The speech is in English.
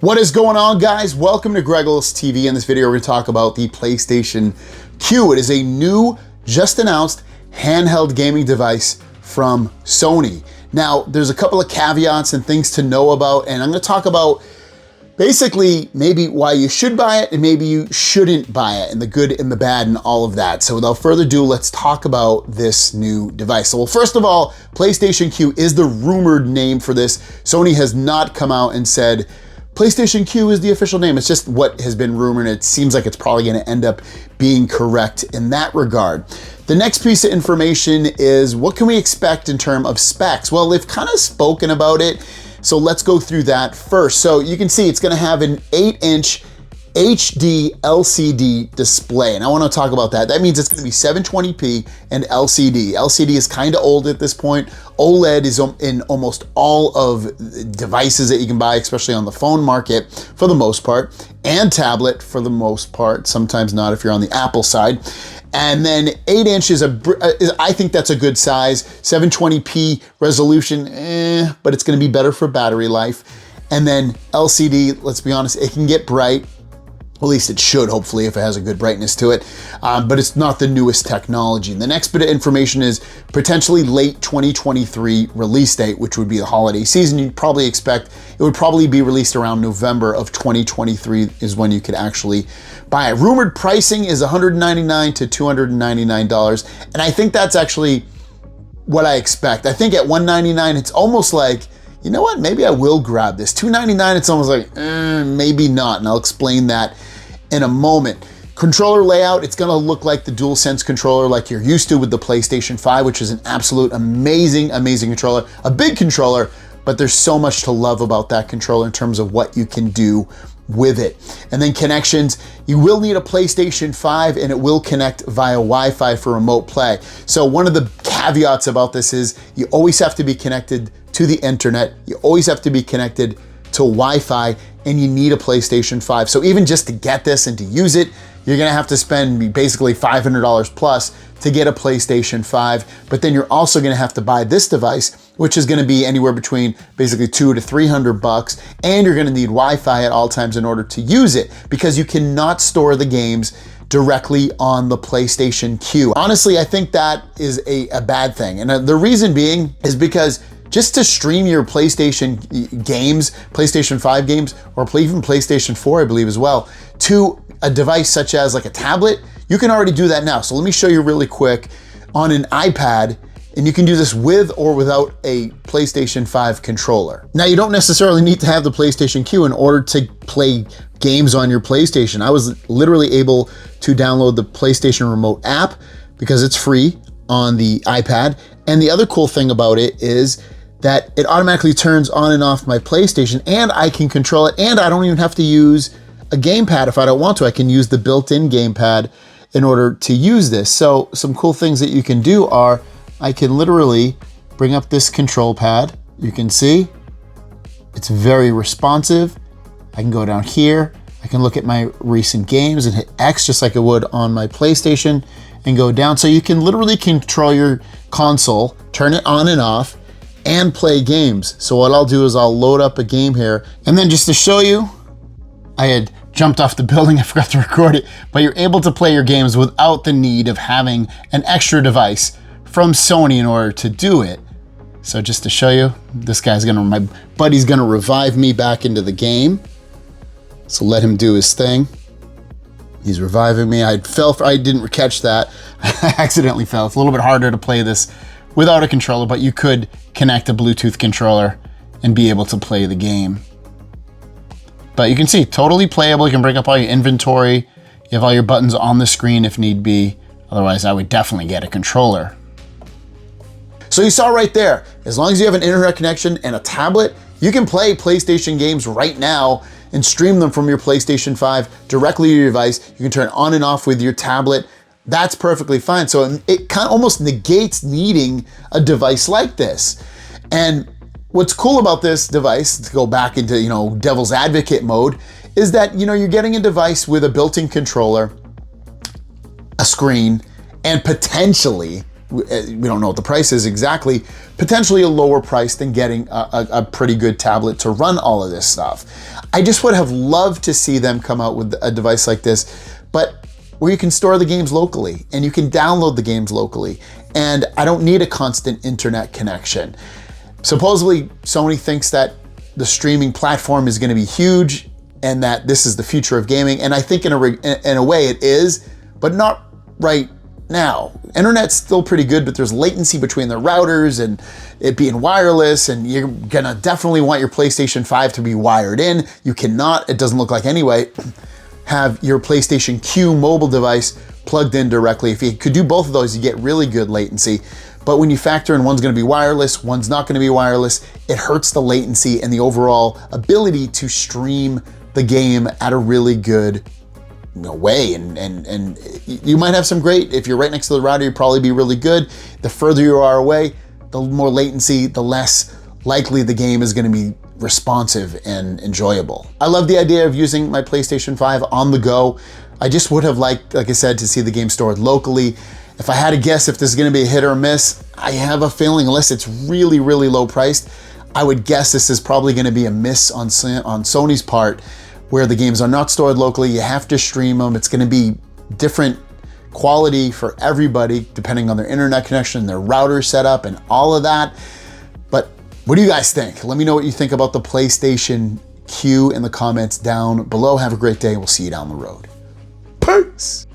What is going on, guys? Welcome to Greggles TV. In this video, we're going to talk about the PlayStation Q. It is a new, just announced handheld gaming device from Sony. Now, there's a couple of caveats and things to know about, and I'm going to talk about basically maybe why you should buy it and maybe you shouldn't buy it, and the good and the bad and all of that. So without further ado, let's talk about this new device. So, well, first of all, PlayStation Q is the rumored name for this. Sony has not come out and said PlayStation Q is the official name. It's just what has been rumored. It seems like it's probably going to end up being correct in that regard. The next piece of information is what can we expect in terms of specs? Well, they've kind of spoken about it, so let's go through that first. So you can see it's going to have an 8-inch HD LCD display, and I want to talk about that. That means it's going to be 720p and LCD. LCD is kind of old at this point. OLED is in almost all of devices that you can buy, especially on the phone market for the most part, and tablet for the most part, sometimes not if you're on the Apple side. And then 8 inches, I think that's a good size. 720p resolution, but it's going to be better for battery life. And then LCD, let's be honest, it can get bright. At least it should, hopefully, if it has a good brightness to it, but it's not the newest technology. And the next bit of information is potentially late 2023 release date, which would be the holiday season. You'd probably expect it would probably be released around November of 2023 is when you could actually buy it. Rumored pricing is $199 to $299, and I think that's actually what I expect. I think at $199, it's almost like, you know what, maybe I will grab this. $299, it's almost like, maybe not, and I'll explain that in a moment. Controller layout, it's gonna look like the DualSense controller like you're used to with the PlayStation 5, which is an absolute amazing controller. A big controller, but there's so much to love about that controller in terms of what you can do with it. And then connections, you will need a PlayStation 5 and it will connect via Wi-Fi for remote play. So one of the caveats about this is you always have to be connected to the internet, you always have to be connected to Wi-Fi, and you need a PlayStation 5. So even just to get this and to use it, you're gonna have to spend basically $500 plus to get a PlayStation 5, but then you're also gonna have to buy this device, which is gonna be anywhere between basically $200 to $300, and you're gonna need Wi-Fi at all times in order to use it, because you cannot store the games directly on the PlayStation Q. Honestly, I think that is a bad thing, and the reason being is because just to stream your PlayStation games, PlayStation 5 games, or even PlayStation 4, I believe as well, to a device such as like a tablet, you can already do that now. So let me show you really quick on an iPad, and you can do this with or without a PlayStation 5 controller. Now, you don't necessarily need to have the PlayStation Q in order to play games on your PlayStation. I was literally able to download the PlayStation Remote app because it's free on the iPad. And the other cool thing about it is that it automatically turns on and off my PlayStation, and I can control it, and I don't even have to use a gamepad if I don't want to. I can use the built-in gamepad in order to use this. So some cool things that you can do are, I can literally bring up this control pad. You can see it's very responsive. I can go down here. I can look at my recent games and hit X just like it would on my PlayStation and go down. So you can literally control your console, turn it on and off, and play games. So what I'll do is I'll load up a game here, and then just to show you, I had jumped off the building, I forgot to record it, but you're able to play your games without the need of having an extra device from Sony in order to do it. So just to show you, my buddy's gonna revive me back into the game. So let him do his thing. He's reviving me. I didn't catch that. I accidentally fell. It's a little bit harder to play this without a controller, but you could connect a Bluetooth controller and be able to play the game. But you can see, totally playable. You can bring up all your inventory. You have all your buttons on the screen if need be. Otherwise, I would definitely get a controller. So you saw right there, as long as you have an internet connection and a tablet, you can play PlayStation games right now and stream them from your PlayStation 5 directly to your device. You can turn it on and off with your tablet. That's perfectly fine. So it kind of almost negates needing a device like this. And what's cool about this device, to go back into, devil's advocate mode, is that, you're getting a device with a built-in controller, a screen, and potentially we don't know what the price is exactly, potentially a lower price than getting a pretty good tablet to run all of this stuff. I just would have loved to see them come out with a device like this, but where you can store the games locally and you can download the games locally. And I don't need a constant internet connection. Supposedly, Sony thinks that the streaming platform is gonna be huge and that this is the future of gaming. And I think in a way it is, but not right now. Internet's still pretty good, but there's latency between the routers and it being wireless, and you're gonna definitely want your PlayStation 5 to be wired in. You cannot, it doesn't look like anyway, have your PlayStation Q mobile device plugged in directly. If you could do both of those, you get really good latency. But when you factor in one's gonna be wireless, one's not gonna be wireless, it hurts the latency and the overall ability to stream the game at a really good way. And you might have some great, if you're right next to the router, you'd probably be really good. The further you are away, the more latency, the less likely the game is gonna be responsive and enjoyable. I love the idea of using my PlayStation 5 on the go. I just would have liked, like I said, to see the game stored locally. If I had to guess if this is gonna be a hit or a miss, I have a feeling, unless it's really, really low priced, I would guess this is probably gonna be a miss on Sony's part, where the games are not stored locally, you have to stream them. It's gonna be different quality for everybody, depending on their internet connection, their router setup, and all of that. But what do you guys think? Let me know what you think about the PlayStation Q in the comments down below. Have a great day. We'll see you down the road. Peace.